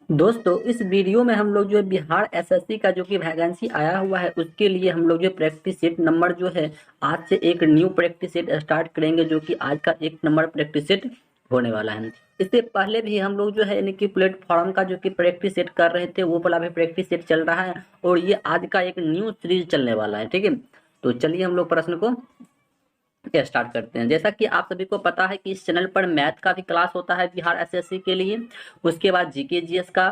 दोस्तों इस वीडियो में हम लोग जो है बिहार एसएससी का जो कि वैकेंसी आया हुआ है उसके लिए हम लोग जो प्रैक्टिस सेट नंबर जो है आज से एक न्यू प्रैक्टिस सेट स्टार्ट करेंगे, जो कि आज का एक नंबर प्रैक्टिस सेट होने वाला है। इससे पहले भी हम लोग जो है यानी कि प्लेटफॉर्म का जो कि प्रैक्टिस सेट कर रहे थे वो वाला भी प्रैक्टिस सेट चल रहा है और ये आज का एक न्यू सीरीज चलने वाला है। ठीक है, तो चलिए हम लोग प्रश्न को स्टार्ट करते हैं। जैसा कि आप सभी को पता है कि इस चैनल पर मैथ का भी क्लास होता है बिहार एसएससी के लिए, उसके बाद जीके जीएस का,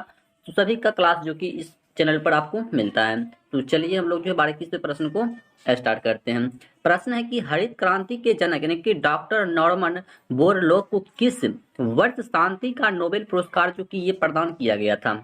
तो सभी का क्लास जो कि इस चैनल पर आपको मिलता है। तो चलिए हम लोग जो है बारीकी से प्रश्न को स्टार्ट करते हैं। प्रश्न है कि हरित क्रांति के जनक यानी कि डॉक्टर नॉर्मन बोरलॉग को किस वर्ष शांति का नोबेल पुरस्कार जो कि ये प्रदान किया गया था,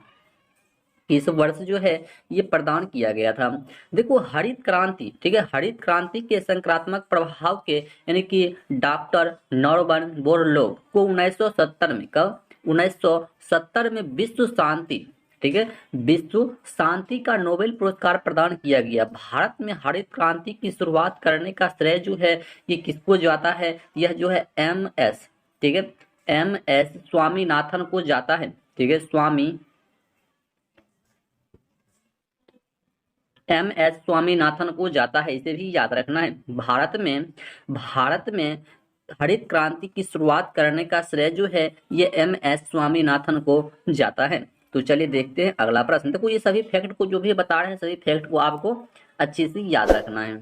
इस वर्ष जो है ये प्रदान किया गया था। देखो हरित क्रांति, ठीक है, हरित क्रांति के सकारात्मक प्रभाव के यानी कि डॉक्टर नॉर्मन बोरलॉग को 1970 में, कब 1970 में विश्व शांति, ठीक है, विश्व शांति का नोबेल पुरस्कार प्रदान किया गया। भारत में हरित क्रांति की शुरुआत करने का श्रेय जो है ये किसको जाता है, यह जो है एम एस, ठीक है, एम एस स्वामीनाथन को जाता है। ठीक है, स्वामी एम एस स्वामीनाथन को जाता है, इसे भी याद रखना है। भारत में हरित क्रांति की शुरुआत करने का श्रेय जो है ये एम एस स्वामीनाथन को जाता है। तो चलिए देखते हैं अगला प्रश्न। देखो ये सभी फैक्ट को जो भी बता रहे हैं सभी फैक्ट को आपको अच्छे से याद रखना है।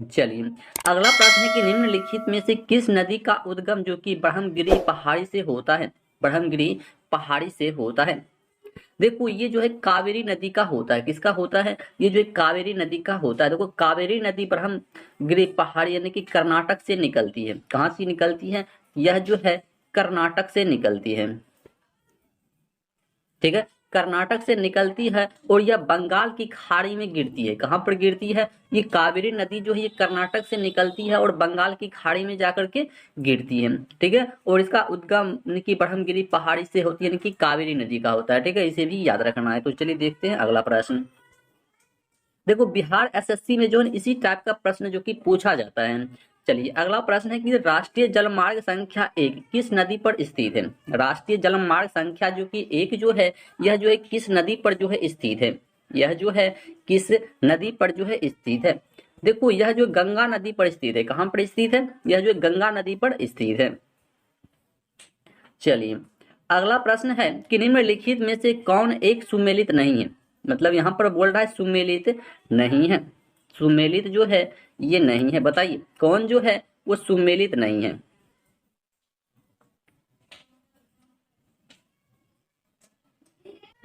चलिए अगला प्रश्न है कि निम्नलिखित में से किस नदी का उद्गम जो कि ब्रह्मगिरी पहाड़ी से होता है, ब्रह्मगिरी पहाड़ी से होता है। देखो ये जो है कावेरी नदी का होता है, किसका होता है, ये जो है कावेरी नदी का होता है। देखो कावेरी नदी ब्रह्मगिरी पहाड़ी यानी कि कर्नाटक से निकलती है। कहाँ से निकलती है, यह जो है कर्नाटक से निकलती है। ठीक है, कर्नाटक से निकलती है और यह बंगाल की खाड़ी में गिरती है। कहाँ पर गिरती है, ये कावेरी नदी जो है ये कर्नाटक से निकलती है और बंगाल की खाड़ी में जाकर के गिरती है। ठीक है, और इसका उद्गम यानी कि ब्रह्मगिरी पहाड़ी से होती है, यानी कि कावेरी नदी का होता है। ठीक है, इसे भी याद रखना है। तो चलिए देखते हैं अगला प्रश्न। देखो बिहार एसएससी में जो है इसी टाइप का प्रश्न जो कि पूछा जाता है। चलिए अगला प्रश्न है कि राष्ट्रीय जलमार्ग संख्या 1 किस नदी पर स्थित है। राष्ट्रीय जलमार्ग संख्या जो कि 1 जो है यह जो है किस नदी पर जो है स्थित है, यह जो है किस नदी पर जो है स्थित है। देखो यह जो गंगा नदी पर स्थित है। कहाँ पर स्थित है, यह जो गंगा नदी पर स्थित है। चलिए अगला प्रश्न है कि निम्नलिखित में से कौन एक सुमेलित नहीं है। मतलब यहाँ पर बोल रहा है सुमेलित नहीं है, सुमेलित जो है ये नहीं है। बताइए कौन जो है वो सुमेलित नहीं है।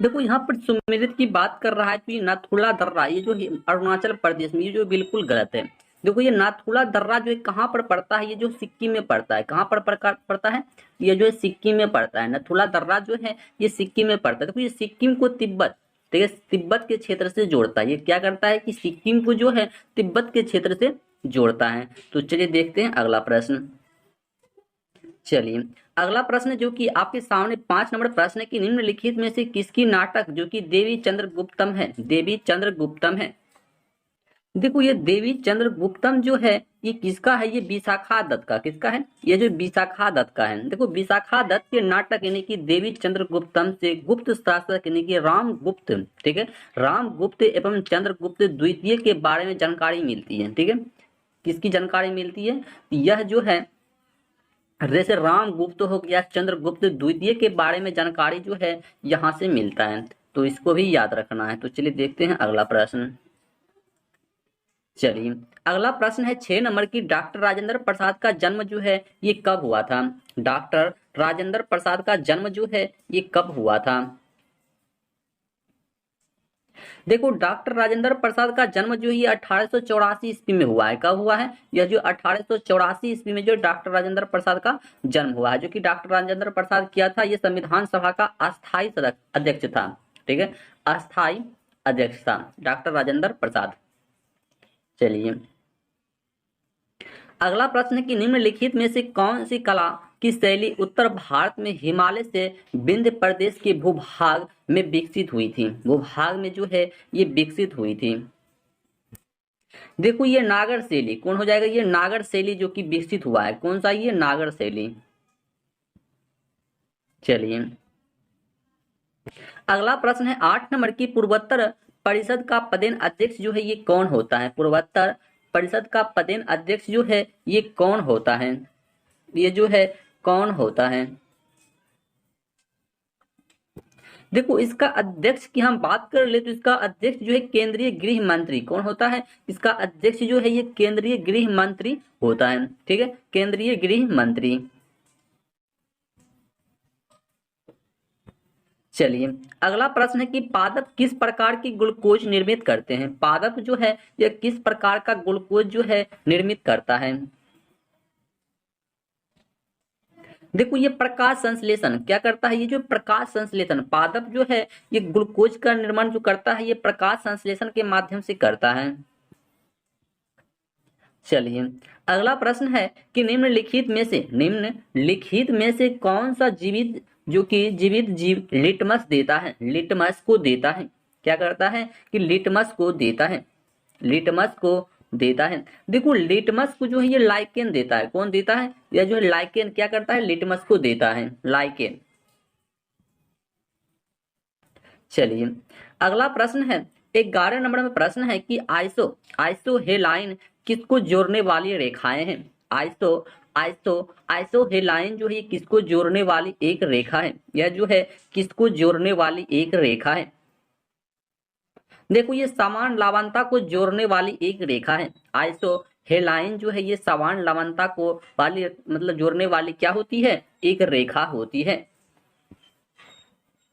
देखो यहाँ पर सुमेलित की बात कर रहा है तो ये नाथुला दर्रा, ये जो है अरुणाचल प्रदेश में, ये जो बिल्कुल गलत है। देखो ये नाथुला दर्रा जो है कहाँ पर पड़ता है, ये जो सिक्किम में पड़ता है। कहाँ पर पड़ता है, ये जो है सिक्किम में पड़ता है। नाथुला दर्रा जो है ये सिक्किम में पड़ता है। देखो ये सिक्किम को तिब्बत, ठीक है, तिब्बत के क्षेत्र से जोड़ता है। ये क्या करता है कि सिक्किम को जो है तिब्बत के क्षेत्र से जोड़ता है। तो चलिए देखते हैं अगला प्रश्न। चलिए अगला प्रश्न जो कि आपके सामने 5 नंबर प्रश्न है कि निम्नलिखित में से किसकी नाटक जो कि देवी चंद्रगुप्तम है, देवी चंद्रगुप्तम है। देखो ये देवी चंद्रगुप्तम जो है ये किसका है, ये विशाखा दत्त का, किसका है, ये जो विशाखा दत्त का है। देखो विशाखा दत्त के नाटक यानी कि देवी चंद्रगुप्तम से गुप्त शासक यानी कि रामगुप्त, ठीक है, रामगुप्त एवं चंद्रगुप्त द्वितीय के बारे में जानकारी मिलती है। ठीक है, किसकी जानकारी मिलती है, यह जो है जैसे रामगुप्त हो गया, चंद्रगुप्त द्वितीय के बारे में जानकारी जो है यहाँ से मिलता है। तो इसको भी याद रखना है। तो चलिए देखते हैं अगला प्रश्न। चलिए अगला प्रश्न है 6 नंबर की डॉक्टर राजेंद्र प्रसाद का जन्म जो है ये कब हुआ था। डॉक्टर राजेंद्र प्रसाद का जन्म जो है ये कब हुआ था। देखो डॉक्टर राजेंद्र प्रसाद का जन्म जो है 1884 ईस्वी में हुआ है। कब हुआ है, यह जो 1884 ईस्वी में जो डॉक्टर राजेंद्र प्रसाद का जन्म हुआ है। जो कि डॉक्टर राजेंद्र प्रसाद किया था, ये संविधान सभा का अस्थायी अध्यक्ष था। ठीक है, अस्थायी अध्यक्ष था डॉक्टर राजेंद्र प्रसाद। चलिए अगला प्रश्न कि निम्नलिखित में से कौन सी कला की शैली उत्तर भारत में हिमालय से विंध्य प्रदेश के भूभाग में विकसित हुई थी, भूभाग में जो है ये विकसित हुई थी। देखो ये नागर शैली कौन हो जाएगा, ये नागर शैली जो कि विकसित हुआ है। कौन सा, ये नागर शैली। चलिए अगला प्रश्न है 8 नंबर की, पूर्वोत्तर परिषद का पदेन अध्यक्ष जो है ये कौन होता है? पूर्वोत्तर परिषद का पदेन अध्यक्ष जो है ये कौन होता है? ये जो है कौन होता है? देखो, इसका अध्यक्ष की हम बात कर ले तो इसका अध्यक्ष जो है केंद्रीय गृह मंत्री। कौन होता है? इसका अध्यक्ष जो है ये केंद्रीय गृह मंत्री होता है। ठीक है, केंद्रीय गृह मंत्री। चलिए, अगला प्रश्न है कि पादप किस प्रकार की ग्लूकोज निर्मित करते हैं? पादप जो है यह किस प्रकार का ग्लूकोज जो है निर्मित करता है? देखो, ये प्रकाश संश्लेषण क्या करता है? ये जो प्रकाश संश्लेषण पादप जो है ये ग्लूकोज का निर्माण जो करता है ये प्रकाश संश्लेषण के माध्यम से करता है। चलिए, अगला प्रश्न है कि निम्नलिखित में से कौन सा जीवित जीवित जीव लिटमस देता है? लिटमस को देता है। क्या करता है? कि लिटमस को देता है। लिटमस को देता है। देखो, लिटमस को जो है ये लाइकेन देता है। कौन देता है? यह जो है लाइकेन क्या करता है? लिटमस को देता है, लाइकेन। चलिए, अगला प्रश्न है 11 नंबर में प्रश्न है कि आइसोहेलाइन किसको जोड़ने वाली रेखाएं हैं? आइसोहेलाइन जो है किसको जोड़ने वाली एक रेखा है? यह जो है किसको जोड़ने वाली एक रेखा है? देखो, ये समान लवणता को जोड़ने वाली एक रेखा है। आइसोहेलाइन जो है ये समान लवणता को वाली मतलब जोड़ने वाली क्या होती है? एक रेखा होती है।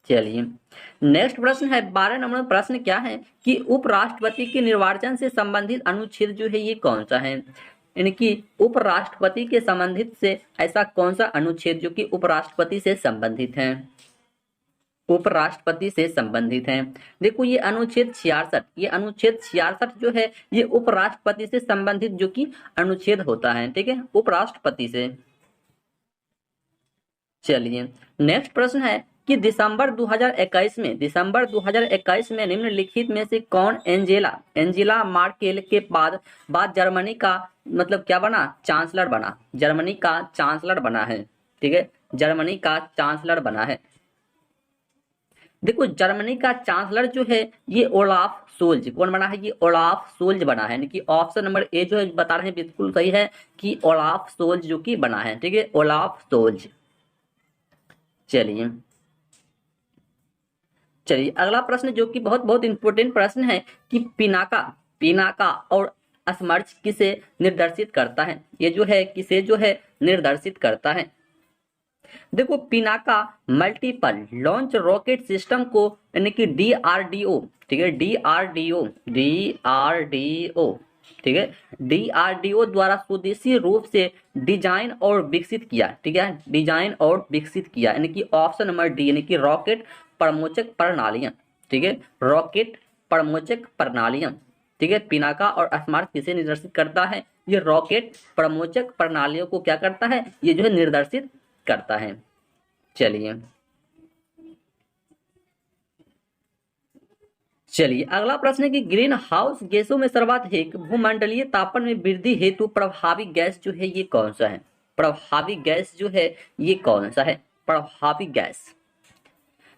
चलिए, नेक्स्ट प्रश्न है 12 नंबर प्रश्न क्या है कि उपराष्ट्रपति के निर्वाचन से संबंधित अनुच्छेद जो है ये कौन सा है? यानी कि उपराष्ट्रपति के संबंधित से ऐसा कौन सा अनुच्छेद जो कि उपराष्ट्रपति से संबंधित है? उपराष्ट्रपति से संबंधित है। देखो, ये अनुच्छेद 66, ये अनुच्छेद 66 जो है ये उपराष्ट्रपति से संबंधित जो कि अनुच्छेद होता है। ठीक है, उपराष्ट्रपति से। चलिए, नेक्स्ट प्रश्न है कि दिसंबर 2021 में निम्नलिखित में से कौन एंजेला मार्केल के बाद जर्मनी का मतलब क्या बना? चांसलर बना। जर्मनी का चांसलर बना है। ठीक है, जर्मनी का चांसलर बना है। देखो, जर्मनी का चांसलर जो है ये ओलाफ सोल्ज। कौन बना है? ये ओलाफ सोल्ज बना है। यानी कि ऑप्शन नंबर ए जो है बता रहे हैं बिल्कुल सही है कि ओलाफ सोल्ज जो कि बना है। ठीक है, ओलाफ सोल्ज। चलिए, अगला प्रश्न जो कि बहुत बहुत इंपॉर्टेंट प्रश्न है कि पिनाका और स्मर्च किसे निर्देशित करता है? ये जो है किसे जो है निर्देशित करता है? देखो, Pinaka multiple launch rocket system को यानी कि डीआरडीओ। ठीक है, डीआरडीओ ठीक है, डीआरडीओ द्वारा स्वदेशी रूप से डिजाइन और विकसित किया। ठीक है, डिजाइन और विकसित किया यानी कि ऑप्शन नंबर डी यानी कि रॉकेट प्रमोचक प्रणालियां। ठीक है, रॉकेट प्रमोचक प्रणालियां। ठीक है, पिनाका और स्मार्ट किसे निर्देशित करता है? ये रॉकेट प्रमोचक प्रणालियों को क्या करता है? ये जो है निर्देशित करता है। चलिए, अगला प्रश्न है कि ग्रीन हाउस गैसों में सर्वाधिक भूमंडलीय तापमान में वृद्धि हेतु प्रभावी गैस जो है ये कौन सा है? प्रभावी गैस जो है ये कौन सा है? प्रभावी गैस।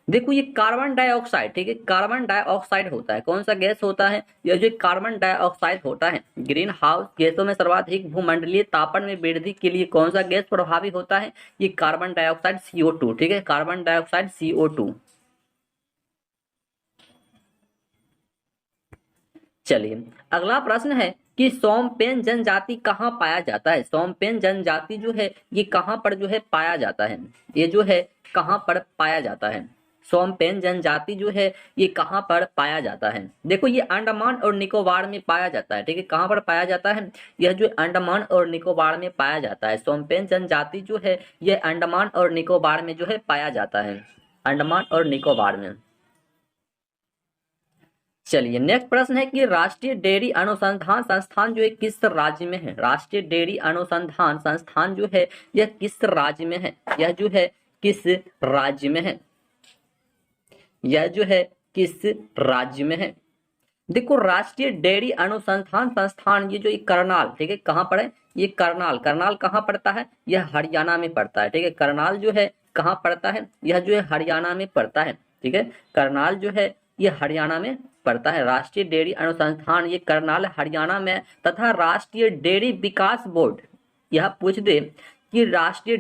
देखो, ये कार्बन डाइऑक्साइड। ठीक है, कार्बन डाइऑक्साइड होता है। कौन सा गैस होता है? यह जो कार्बन डाइऑक्साइड होता है। ग्रीन हाउस गैसों में सर्वाधिक भूमंडलीय तापमान में वृद्धि के लिए कौन सा गैस प्रभावी होता है? ये कार्बन डाइऑक्साइड CO2। ठीक है, कार्बन डाइऑक्साइड CO2। चलिए, अगला प्रश्न है कि सोमपेन जनजाति कहाँ पाया जाता है? सोमपेन जनजाति जो है ये कहाँ पर जो है पाया जाता है? ये जो है कहाँ पर पाया जाता है? सोमपेन जनजाति जो है ये कहाँ पर पाया जाता है? देखो, ये अंडमान और निकोबार में पाया जाता है। ठीक है, कहाँ पर पाया जाता है? यह जो अंडमान और निकोबार में पाया जाता है। सोमपेन जनजाति जो है यह अंडमान और निकोबार में जो है पाया जाता है। अंडमान और निकोबार में। चलिए, नेक्स्ट प्रश्न है कि राष्ट्रीय डेयरी अनुसंधान संस्थान जो है किस राज्य में है? राष्ट्रीय डेयरी अनुसंधान संस्थान जो है यह किस राज्य में है? यह जो है किस राज्य में है? यह जो है किस राज्य में है? देखो, राष्ट्रीय डेयरी अनुसंधान संस्थान ये जो करनाल। ठीक है, कहाँ पर है? ये करनाल कहाँ पड़ता है? यह हरियाणा में पड़ता है। ठीक है, करनाल जो है कहाँ पड़ता है? यह जो है हरियाणा में पड़ता है। ठीक है, करनाल जो है ये हरियाणा में पड़ता है। राष्ट्रीय डेयरी अनुसंधान ये करनाल हरियाणा में, तथा राष्ट्रीय डेयरी विकास बोर्ड, यह पूछ दे कि राष्ट्रीय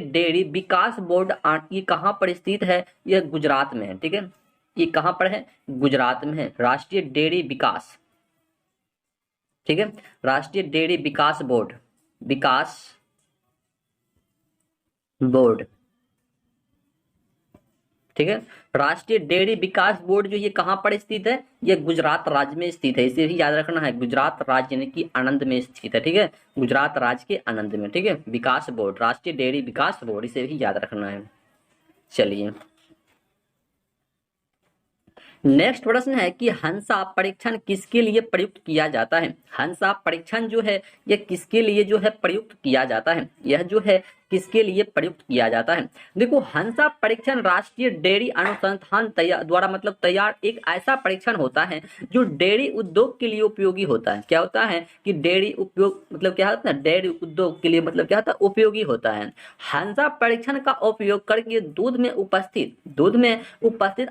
डेयरी विकास बोर्ड ये कहाँ पर स्थित है, यह गुजरात में है। ठीक है, ये कहाँ पर है, गुजरात में है, राष्ट्रीय डेयरी विकास। ठीक है, राष्ट्रीय डेयरी विकास बोर्ड, ठीक है, राष्ट्रीय डेयरी विकास बोर्ड जो ये कहाँ पर स्थित है, ये गुजरात राज्य में स्थित है। इसे भी याद रखना है, गुजरात राज्य यानी कि आनंद में स्थित है। ठीक है, गुजरात राज्य के आनंद में। ठीक है, विकास बोर्ड, राष्ट्रीय डेयरी विकास बोर्ड, इसे भी याद रखना है। चलिए नेक्स्ट प्रश्न है कि हंसा परीक्षण किसके लिए प्रयुक्त किया जाता है। हंसा परीक्षण जो है ये किसके लिए जो है प्रयुक्त किया जाता है, यह जो है किसके लिए प्रयुक्त किया जाता है। देखो, हंसा परीक्षण राष्ट्रीय डेयरी अनुसंधान द्वारा मतलब तैयार एक ऐसा परीक्षण होता है जो डेयरी उद्योग के लिए उपयोगी होता है। क्या होता है कि डेयरी उपयोग मतलब क्या होता है, डेयरी उद्योग के लिए मतलब क्या होता है, उपयोगी होता है। हंसा परीक्षण का उपयोग करके दूध में उपस्थित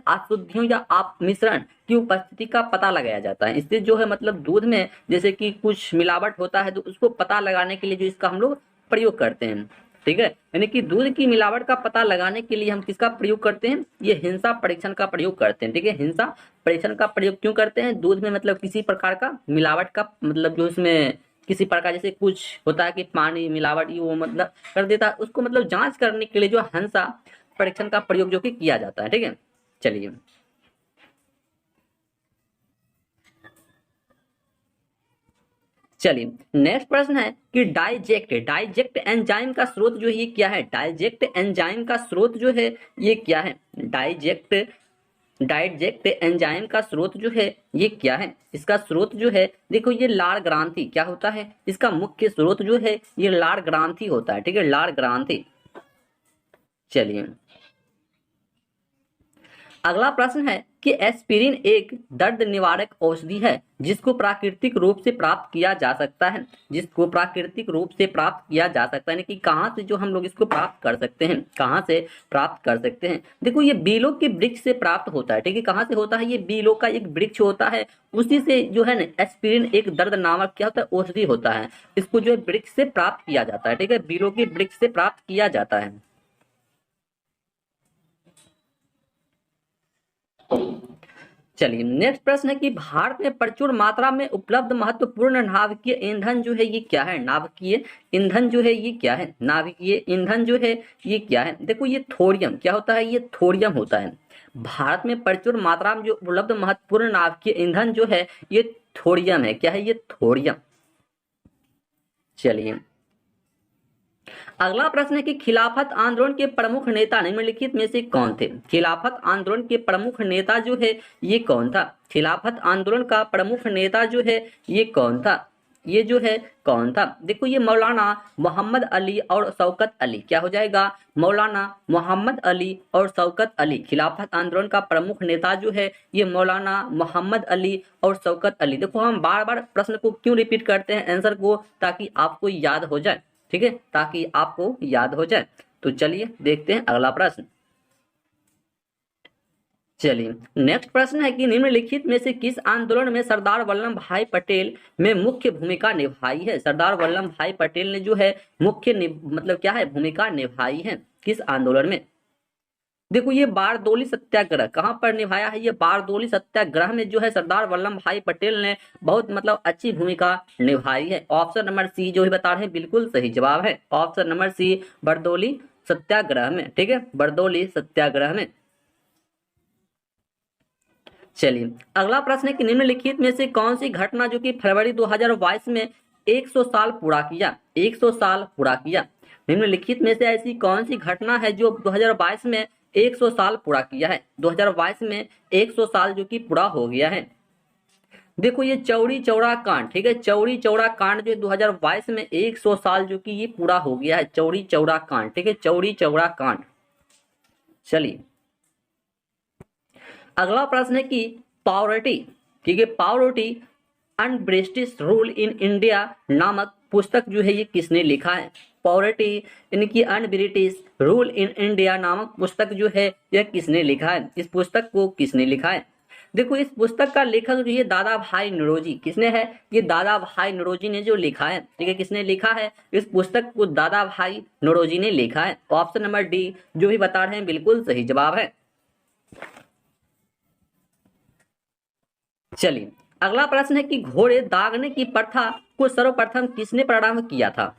अशुद्धियों या आप मिश्रण की उपस्थिति का पता लगाया जाता है। इससे जो है मतलब दूध में जैसे कि कुछ मिलावट होता है तो उसको पता लगाने के लिए जो इसका हम लोग प्रयोग करते हैं। ठीक है, यानी कि दूध की मिलावट का पता लगाने के लिए हम किसका प्रयोग करते हैं, ये हिंसा परीक्षण का प्रयोग करते हैं। ठीक है, हिंसा परीक्षण का प्रयोग क्यों करते हैं, दूध में मतलब किसी प्रकार का मिलावट का मतलब जो इसमें किसी प्रकार जैसे कुछ होता है कि पानी मिलावट वो मतलब कर देता है, उसको मतलब जांच करने के लिए जो हंसा परीक्षण का प्रयोग जो कि किया जाता है। ठीक है, चलिए नेक्स्ट प्रश्न है कि डाइजेक्ट एंजाइम का स्रोत जो है ये क्या है। डाइजेक्ट एंजाइम का स्रोत जो है ये क्या है, डाइजेक्ट एंजाइम का स्रोत जो है ये क्या है। इसका स्रोत जो है देखो ये लाड़ ग्रांथि, क्या होता है, इसका मुख्य स्रोत जो है ये लाड़ ग्रांथि होता है। ठीक है, लाड़ ग्रांथि। चलिए अगला प्रश्न है कि एस्पिरिन एक दर्द निवारक औषधि है जिसको प्राकृतिक रूप से प्राप्त किया जा सकता है, यानी कि कहाँ से जो हम लोग इसको प्राप्त कर सकते हैं, कहाँ से प्राप्त कर सकते हैं। देखो ये बीलों के वृक्ष से प्राप्त होता है। ठीक है, कहाँ से होता है, ये बीलों का एक वृक्ष होता है, उसी से जो है ना एस्पिरिन एक दर्द नामक क्या होता है, औषधि होता है। इसको जो है वृक्ष से प्राप्त किया जाता है। ठीक है, बीलों के वृक्ष से प्राप्त किया जाता है। चलिए नेक्स्ट प्रश्न है कि भारत में प्रचुर मात्रा में उपलब्ध महत्वपूर्ण नाभिकीय ईंधन जो है ये क्या है। नाभिकीय ईंधन जो है ये क्या है, नाभिकीय ईंधन जो है ये क्या है। देखो ये थोरियम, क्या होता है, ये थोरियम होता है। भारत में प्रचुर मात्रा में जो उपलब्ध महत्वपूर्ण नाभिकीय ईंधन जो है ये थोरियम है। क्या है, ये थोरियम। चलिए अगला प्रश्न है कि खिलाफत आंदोलन के प्रमुख नेता निम्नलिखित में से कौन थे। खिलाफत आंदोलन के प्रमुख नेता जो है ये कौन था, खिलाफत आंदोलन का प्रमुख नेता जो है ये कौन था, ये जो है कौन था। देखो ये मौलाना मोहम्मद अली और शौकत अली, क्या हो जाएगा, मौलाना मोहम्मद अली और शौकत अली। खिलाफत आंदोलन का प्रमुख नेता जो है ये मौलाना मोहम्मद अली और शौकत अली। देखो हम बार बार प्रश्न को क्यों रिपीट करते हैं आंसर को, ताकि आपको याद हो जाए। ठीक है, ताकि आपको याद हो जाए। तो चलिए देखते हैं अगला प्रश्न। चलिए नेक्स्ट प्रश्न है कि निम्नलिखित में से किस आंदोलन में सरदार वल्लभ भाई पटेल में मुख्य भूमिका निभाई है। सरदार वल्लभ भाई पटेल ने जो है मुख्य मतलब क्या है, भूमिका निभाई है किस आंदोलन में। देखो ये बारदोली सत्याग्रह कहाँ पर निभाया है, ये बारदोली सत्याग्रह में जो है सरदार वल्लभ भाई पटेल ने बहुत मतलब अच्छी भूमिका निभाई है। ऑप्शन नंबर सी जो ही बता रहे हैं बिल्कुल सही जवाब है, ऑप्शन नंबर सी बारदोली सत्याग्रह में। ठीक है, बारदोली सत्याग्रह में। चलिए अगला प्रश्न है कि निम्नलिखित में से कौन सी घटना जो कि फरवरी 2022 में 100 साल पूरा किया, 100 साल पूरा किया। निम्नलिखित में से ऐसी कौन सी घटना है जो 2022 में 100 साल पूरा किया है, 2022 में 100 साल जो कि पूरा हो गया है। देखो ये चौरी चौरा कांड, ठीक है, चौरी चौरा कांड जो 2022 में 100 साल जो कि ये पूरा हो गया है, चौरी चौरा कांड। ठीक है, चौरी चौरा कांड। चलिए अगला प्रश्न है कि पावरटी, ठीक है, पावरटी अनब्रिटिश रूल इन इंडिया नामक पुस्तक जो है ये किसने लिखा है? पॉवर्टी इनकी un British rule in India नामक पुस्तक जो है यह किसने लिखा है? इस पुस्तक को किसने लिखा है? देखो इस पुस्तक का लेखक जो ये दादा भाई नौरोजी, किसने है? ये दादा भाई नौरोजी ने जो लिखा है, ठीक है, किसने लिखा है इस पुस्तक को? दादा भाई नौरोजी ने लिखा है। ऑप्शन नंबर डी जो भी बता रहे हैं बिल्कुल सही जवाब है। चलिए अगला प्रश्न है कि घोड़े दागने की प्रथा को सर्वप्रथम किसने प्रारंभ किया था?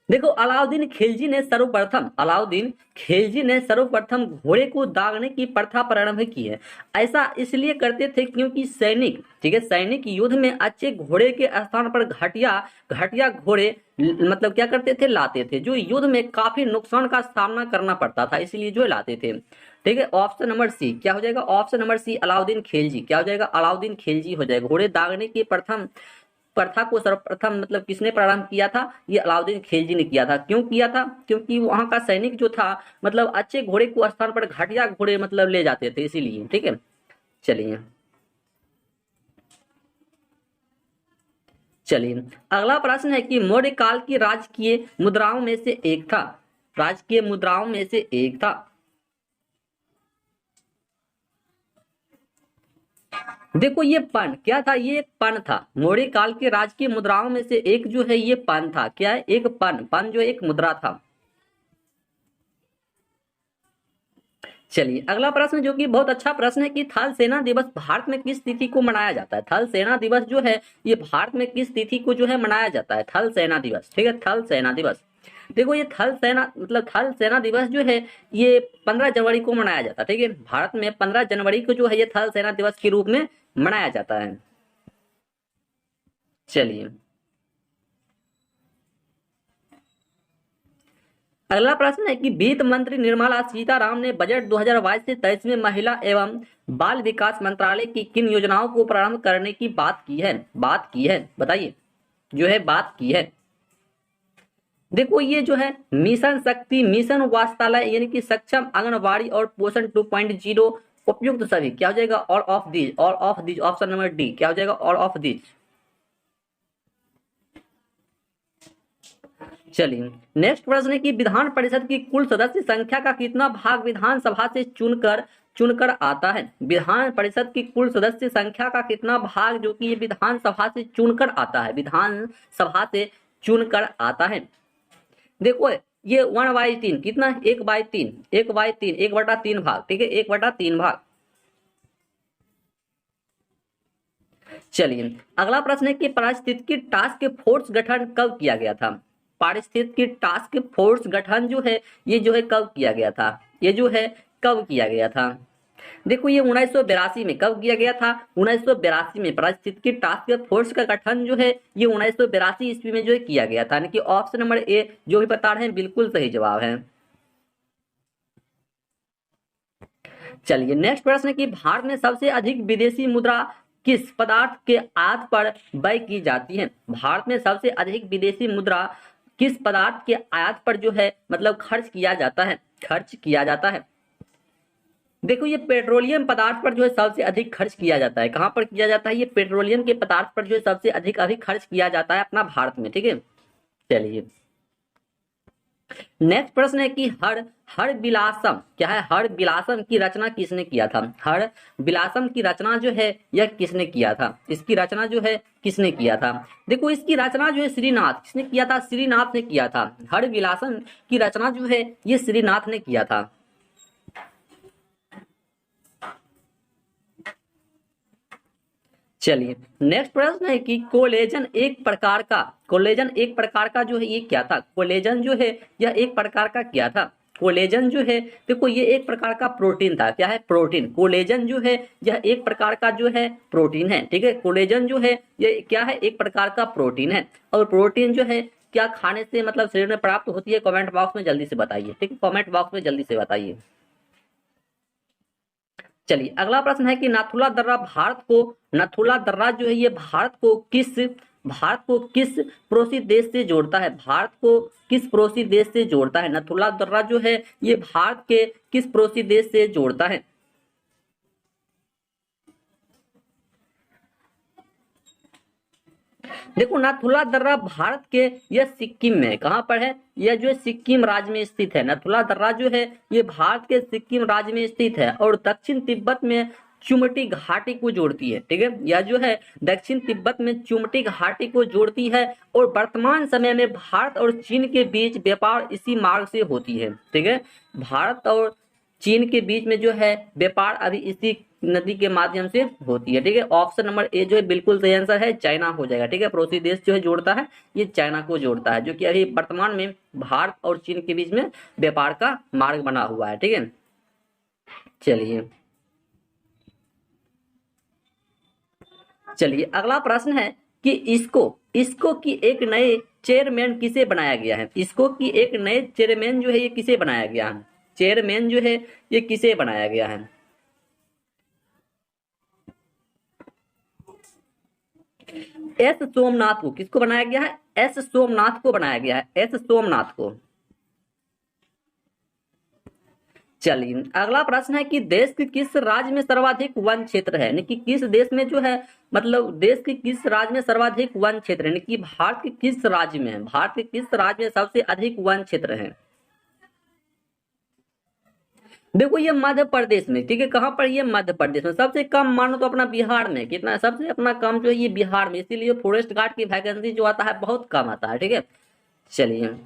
देखो अलाउद्दीन खिलजी ने सर्वप्रथम घोड़े को दागने की प्रथा प्रारंभ की है। ऐसा इसलिए करते थे क्योंकि सैनिक, ठीक है, सैनिक युद्ध में अच्छे घोड़े के स्थान पर घटिया घटिया घोड़े मतलब क्या करते थे? लाते थे, जो युद्ध में काफी नुकसान का सामना करना पड़ता था, इसलिए जो लाते थे। ठीक है, ऑप्शन नंबर सी क्या हो जाएगा? Option number C Alauddin Khilji क्या हो जाएगा? अलाउद्दीन खिलजी हो जाएगा। घोड़े दागने की प्रथम प्रथा को सर्वप्रथम मतलब किसने प्रारंभ किया था? ये अलाउद्दीन खिलजी ने किया था। क्यों किया था? क्योंकि वहां का सैनिक जो था मतलब अच्छे घोड़े को स्थान पर घटिया घोड़े मतलब ले जाते थे, इसीलिए। ठीक है, चलिए चलिए अगला प्रश्न है कि मौर्य काल की राजकीय मुद्राओं में से एक था, राजकीय मुद्राओं में से एक था। देखो ये पन क्या था? ये एक पन था। मौर्य काल के राजकीय मुद्राओं में से एक जो है ये पन था। क्या है? एक पन, पन जो एक मुद्रा था। चलिए अगला प्रश्न जो कि बहुत अच्छा प्रश्न है कि थल सेना दिवस भारत में किस तिथि को मनाया जाता है? थल सेना दिवस जो है ये भारत में किस तिथि को जो है मनाया जाता है? थल सेना दिवस। ठीक है, थल सेना दिवस। देखो ये थल सेना मतलब थल सेना दिवस जो है ये 15 जनवरी को मनाया जाता है। ठीक है, भारत में 15 जनवरी को जो है ये थल सेना दिवस के रूप में मनाया जाता है। चलिए अगला प्रश्न है कि वित्त मंत्री निर्मला सीतारामन ने बजट 2022 से 23 में महिला एवं बाल विकास मंत्रालय की किन योजनाओं को प्रारंभ करने की बात की है? बात की है, बताइए, जो है बात की है। देखो ये जो है मिशन शक्ति, मिशन वात्सल्य यानी कि सक्षम आंगनबाड़ी और पोषण 2.0 उपयुक्त सभी क्या हो जाएगा? All of these, all of these. Option number D क्या हो जाएगा? All of these. चलिए नेक्स्ट प्रश्न है कि विधान परिषद की कुल सदस्य संख्या का कितना भाग विधानसभा से चुनकर चुनकर आता है? विधान परिषद की कुल सदस्य संख्या का कितना भाग जो कि ये विधानसभा से चुनकर आता है? विधानसभा से चुनकर आता है। देखो ये 1/3 कितना? 1/3, 1/3, 1/3 भाग। ठीक है, 1/3 भाग। चलिए अगला प्रश्न है कि पारिस्थितिकी टास्क फोर्स गठन कब किया गया था? पारिस्थितिकी टास्क फोर्स गठन जो है ये जो है कब किया गया था? ये जो है कब किया गया था? देखो ये 1982 में कब किया गया था? 1982 में पारिस्थितिकी टास्क फोर्स का गठन जो है ये 1982 ईस्वी में जो है किया गया था। यानी कि ऑप्शन नंबर ए जो भी बता रहे हैं बिल्कुल सही जवाब है। चलिए नेक्स्ट प्रश्न है कि भारत में सबसे अधिक विदेशी मुद्रा किस पदार्थ के आयात पर व्यय की जाती है? भारत में सबसे अधिक विदेशी मुद्रा किस पदार्थ के आयात पर जो है मतलब खर्च किया जाता है? खर्च किया जाता है। देखो ये पेट्रोलियम पदार्थ पर जो है सबसे अधिक खर्च किया जाता है। कहां पर किया जाता है? ये पेट्रोलियम के पदार्थ पर जो है सबसे अधिक अधिक खर्च किया जाता है अपना भारत में। ठीक है, चलिए नेक्स्ट प्रश्न है कि हर हर बिलासम क्या है? हर बिलासम की रचना किसने किया था? हर बिलासम की रचना जो है यह किसने किया था? इसकी रचना जो है किसने किया था? देखो इसकी रचना जो है श्रीनाथ, किसने किया था? श्रीनाथ ने किया था। हर बिलासम की रचना जो है ये श्रीनाथ ने किया था। चलिए नेक्स्ट प्रश्न है कि कोलेजन एक प्रकार का जो है ये क्या था? कोलेजन जो है यह एक प्रकार का क्या था? कोलेजन जो है देखो ये एक प्रकार का प्रोटीन था। क्या है? प्रोटीन। कोलेजन जो है यह एक प्रकार का जो है प्रोटीन है। ठीक है, कोलेजन जो है ये क्या है? एक प्रकार का प्रोटीन है। और प्रोटीन जो है क्या खाने से मतलब शरीर में प्राप्त होती है? कमेंट बॉक्स में जल्दी से बताइए। ठीक है, कमेंट बॉक्स में जल्दी से बताइए। चलिए अगला प्रश्न है कि नाथुला दर्रा जो है ये भारत को किस पड़ोसी देश से जोड़ता है? भारत को किस पड़ोसी देश से जोड़ता है? नाथुला दर्रा जो है ये भारत के किस पड़ोसी देश से जोड़ता है? देखो नाथुला दर्रा भारत के यह सिक्किम में कहाँ पर है, यह जो है सिक्किम राज्य में स्थित है। नाथुला दर्रा जो है ये भारत के सिक्किम राज्य में स्थित है और दक्षिण तिब्बत में चुमटी घाटी को जोड़ती है। ठीक है, यह जो है दक्षिण तिब्बत में चुमटी घाटी को जोड़ती है और वर्तमान समय में भारत और चीन के बीच व्यापार इसी मार्ग से होती है। ठीक है, भारत और चीन के बीच में जो है व्यापार अभी इसी नदी के माध्यम से होती है। ठीक है, ऑप्शन नंबर ए जो है बिल्कुल सही आंसर है, चाइना हो जाएगा। ठीक है, पड़ोसी देश जो है जोड़ता है ये चाइना को जोड़ता है, जो कि अभी वर्तमान में भारत और चीन के बीच में व्यापार का मार्ग बना हुआ है। ठीक है, चलिए अगला प्रश्न है कि इसको की एक नए चेयरमैन किसे बनाया गया है। इसको की एक नए चेयरमैन जो है ये किसे बनाया गया है, चेयरमैन जो है ये किसे बनाया गया है। एस सोमनाथ को किसको बनाया गया है, एस सोमनाथ को बनाया गया है, एस सोमनाथ को। चलिए अगला प्रश्न है कि देश के किस राज्य में सर्वाधिक वन क्षेत्र है, यानी कि किस देश में जो है मतलब देश के किस राज्य में सर्वाधिक वन क्षेत्र है, यानी कि भारत के किस राज्य में है, भारत के किस राज्य में सबसे अधिक वन क्षेत्र है। देखो ये मध्य प्रदेश में। ठीक है, कहां पर, ये मध्य प्रदेश में। सबसे कम मानो तो अपना बिहार में, कितना सबसे अपना कम जो है ये बिहार में, इसीलिए फॉरेस्ट गार्ड की वैकेंसी जो आता है बहुत कम आता है। ठीक है, चलिए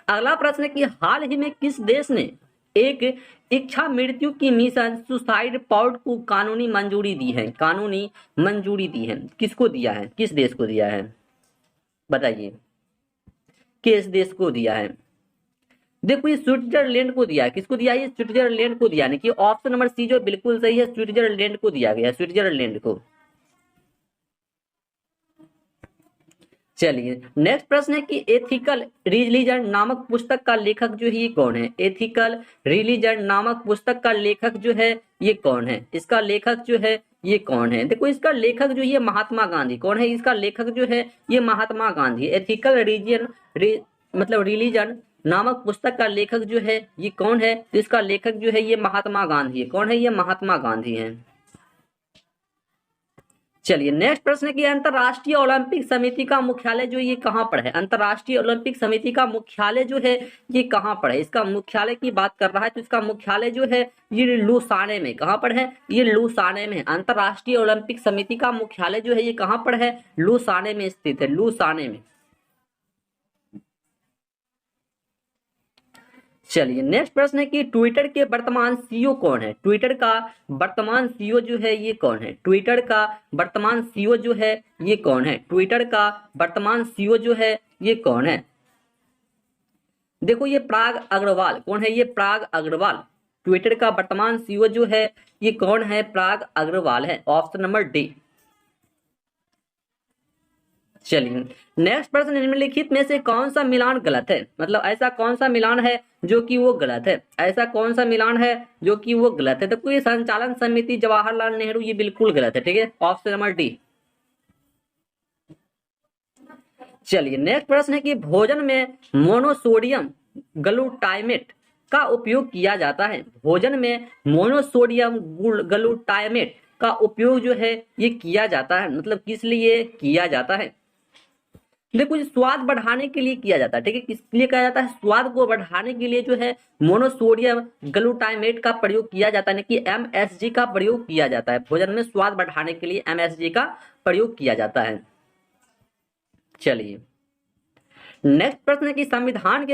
अगला प्रश्न है कि हाल ही में किस देश ने एक इच्छा मृत्यु की मिशन सुसाइड पॉट को कानूनी मंजूरी दी है, कानूनी मंजूरी दी है, किसको दिया है, किस देश को दिया है, बताइए किस देश को दिया है। देखो ये स्विट्जरलैंड को दिया है, किसको दिया है, ये स्विट्जरलैंड को दिया, कि ऑप्शन नंबर सी जो बिल्कुल सही है, स्विट्जरलैंड को दिया गया, स्विट्जरलैंड को। चलिए नेक्स्ट प्रश्न है कि एथिकल रिलीजन नामक पुस्तक का लेखक जो है ये कौन है, एथिकल रिलीजन नामक पुस्तक का लेखक जो है ये कौन है, इसका लेखक जो है ये कौन है। देखो इसका लेखक जो है महात्मा गांधी। कौन है इसका लेखक जो है ये महात्मा गांधी। एथिकल मतलब रिलीजन नामक पुस्तक का लेखक जो है ये कौन है, तो इसका लेखक जो है ये महात्मा गांधी है। कौन है, ये महात्मा गांधी है। चलिए नेक्स्ट प्रश्न है कि अंतरराष्ट्रीय ओलंपिक समिति का मुख्यालय जो ये कहां पर है, अंतरराष्ट्रीय ओलंपिक समिति का मुख्यालय जो है ये कहां पर है। इसका मुख्यालय की बात कर रहा है तो इसका मुख्यालय जो है ये लुसाने में, कहां पर है, ये लुसाने में है। अंतरराष्ट्रीय ओलंपिक समिति का मुख्यालय जो है ये कहां पर है, लुसाने में स्थित है, लुसाने में। चलिए नेक्स्ट प्रश्न है कि ट्विटर के वर्तमान सीईओ कौन है, ट्विटर का वर्तमान सीईओ जो है ये कौन है, ट्विटर का वर्तमान सीईओ जो है ये कौन है, ट्विटर का वर्तमान सीईओ जो है ये कौन है। देखो ये पराग अग्रवाल। कौन है, ये पराग अग्रवाल। ट्विटर का वर्तमान सीईओ जो है ये कौन है, पराग अग्रवाल है, ऑप्शन नंबर डी। चलिए नेक्स्ट प्रश्न, निम्नलिखित में से कौन सा मिलान गलत है, मतलब ऐसा कौन सा मिलान है जो कि वो गलत है, ऐसा कौन सा मिलान है जो कि वो गलत है। तो कोई संचालन समिति जवाहरलाल नेहरू ये बिल्कुल गलत है। ठीक है, ऑप्शन नंबर डी। चलिए नेक्स्ट प्रश्न है कि भोजन में मोनोसोडियम ग्लूटामेट का उपयोग किया जाता है, भोजन में मोनोसोडियम ग्लूटामेट का उपयोग जो है ये किया जाता है, मतलब किस लिए किया जाता है। देखो ये स्वाद बढ़ाने के लिए किया जाता है। ठीक है, किस लिए किया जाता है, स्वाद को बढ़ाने के लिए जो है मोनोसोडियम ग्लूटामेट का प्रयोग किया जाता है, कि एमएसजी का प्रयोग किया जाता है। भोजन में स्वाद बढ़ाने के लिए एमएसजी का प्रयोग किया जाता है। चलिए नेक्स्ट प्रश्न है कि संविधान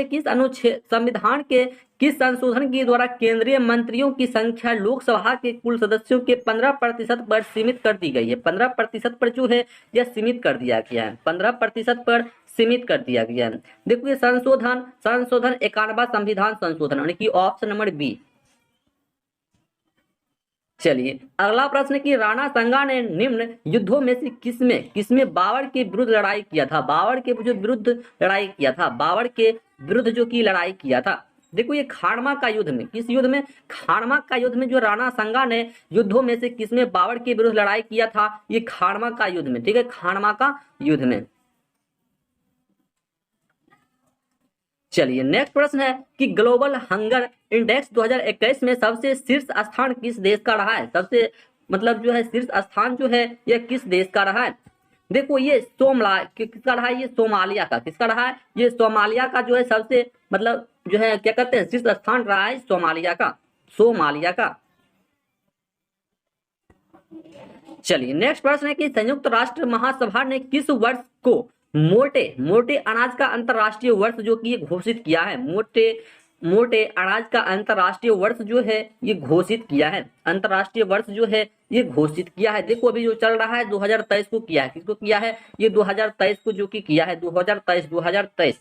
के किस संशोधन के द्वारा केंद्रीय मंत्रियों की संख्या लोकसभा के कुल सदस्यों के 15% पर सीमित कर दी गई है, 15% पर जो है यह सीमित कर दिया गया है, 15% पर सीमित कर दिया गया है। देखो ये संशोधन 91वां संविधान संशोधन, यानी कि ऑप्शन नंबर बी। चलिए अगला प्रश्न कि राणा संगा ने निम्न युद्धों में से किसमें बाबर के विरुद्ध लड़ाई किया था, बाबर के जो विरुद्ध लड़ाई किया था, बाबर के विरुद्ध जो की लड़ाई किया था। देखो ये खानवा का युद्ध में, किस युद्ध में, खानवा का युद्ध में जो राणा संगा ने युद्धों में से किसमें बाबर के विरुद्ध लड़ाई किया था, ये खानवा का युद्ध में। ठीक है, खानवा का युद्ध में। चलिए नेक्स्ट प्रश्न है कि ग्लोबल हंगर इंडेक्स 2021 में सबसे शीर्ष स्थान किस देश का रहा है, सबसे मतलब जो है शीर्ष स्थान जो है यह किस देश का रहा है। देखो ये किसका रहा है, ये सोमालिया का, किसका रहा है, ये सोमालिया का जो है सबसे मतलब जो है क्या कहते हैं शीर्ष स्थान रहा है सोमालिया का, सोमालिया का। चलिए नेक्स्ट प्रश्न है कि संयुक्त राष्ट्र महासभा ने किस वर्ष को मोटे मोटे अनाज का अंतर्राष्ट्रीय वर्ष जो कि ये घोषित किया है, मोटे मोटे अनाज का अंतर्राष्ट्रीय वर्ष जो है ये घोषित किया है, अंतर्राष्ट्रीय वर्ष जो है ये घोषित किया है। देखो अभी जो चल रहा है 2023 को किया है, किसको किया है, ये 2023 को जो कि किया है, 2023।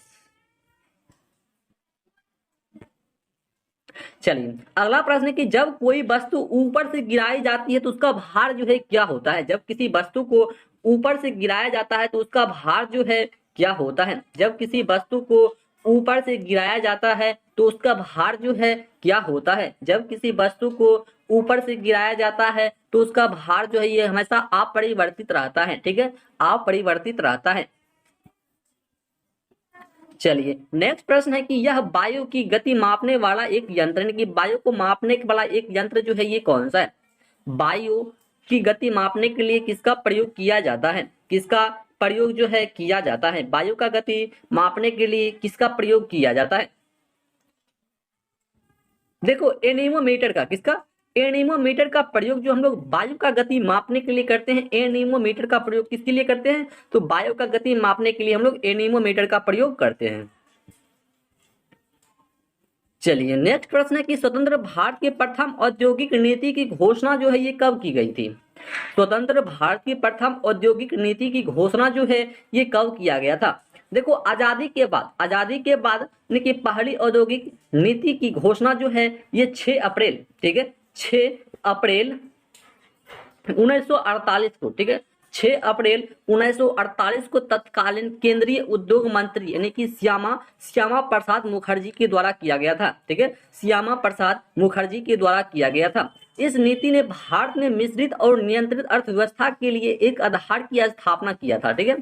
चलिए अगला प्रश्न है कि जब कोई वस्तु ऊपर से गिराई जाती है तो उसका भार जो है क्या होता है, जब किसी वस्तु को ऊपर से गिराया जाता है तो उसका भार जो है क्या होता है, जब किसी वस्तु को ऊपर से गिराया जाता है तो उसका भार जो है क्या होता है, जब किसी वस्तु को ऊपर से गिराया जाता है तो उसका भार जो है ये हमेशा अपरिवर्तित रहता है, ठीक है, अपरिवर्तित रहता है। चलिए नेक्स्ट प्रश्न है कि यह वायु की गति मापने वाला एक यंत्र, यानी कि वायु को मापने वाला एक यंत्र जो है ये कौन सा है, वायु की गति मापने के लिए किसका प्रयोग किया जाता है, किसका प्रयोग जो है किया जाता है, वायु का गति मापने के लिए किसका प्रयोग किया जाता है। देखो एनीमोमीटर का, किसका, एनीमोमीटर का प्रयोग जो हम लोग वायु का गति मापने के लिए करते हैं, एनीमोमीटर का प्रयोग किसके लिए करते हैं, तो वायु का गति मापने के लिए हम लोग एनीमोमीटर का प्रयोग करते हैं। चलिए नेक्स्ट प्रश्न है कि स्वतंत्र भारत की प्रथम औद्योगिक नीति की घोषणा जो है ये कब की गई थी, स्वतंत्र भारत की प्रथम औद्योगिक नीति की घोषणा जो है ये कब किया गया था। देखो आजादी के बाद यानी कि पहली औद्योगिक नीति की घोषणा जो है ये 6 अप्रैल, ठीक है, 6 अप्रैल 1948 को, ठीक है, 6 अप्रैल 1948 को तत्कालीन केंद्रीय उद्योग मंत्री यानी कि श्यामा प्रसाद मुखर्जी के द्वारा किया गया था, ठीक है, श्यामा प्रसाद मुखर्जी के द्वारा किया गया था। इस नीति ने भारत में मिश्रित और नियंत्रित अर्थव्यवस्था के लिए एक आधार की स्थापना किया था, ठीक है,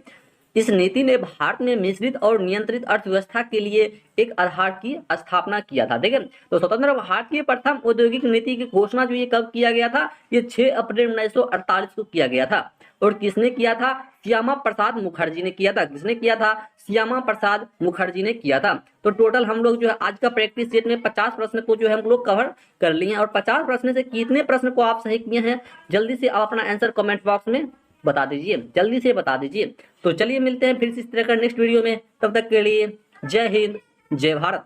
इस नीति ने भारत में मिश्रित और नियंत्रित अर्थव्यवस्था के लिए एक आधार की स्थापना किया था, ठीक है। तो स्वतंत्र भारत की प्रथम औद्योगिक नीति की घोषणा जो ये कब किया गया था, ये 6 अप्रैल 1948 को किया गया था। और किसने किया था, श्यामा प्रसाद मुखर्जी ने किया था, किसने किया था, श्यामा प्रसाद मुखर्जी ने किया था। तो टोटल हम लोग जो है आज का प्रैक्टिस सेट में 50 प्रश्न को जो है हम लोग कवर कर लिए हैं। और 50 प्रश्न से कितने प्रश्न को आप सही किए हैं जल्दी से आप अपना आंसर कमेंट बॉक्स में बता दीजिए, जल्दी से बता दीजिए। तो चलिए मिलते हैं फिर से इस तरह का नेक्स्ट वीडियो में, तब तक के लिए जय हिंद जय भारत।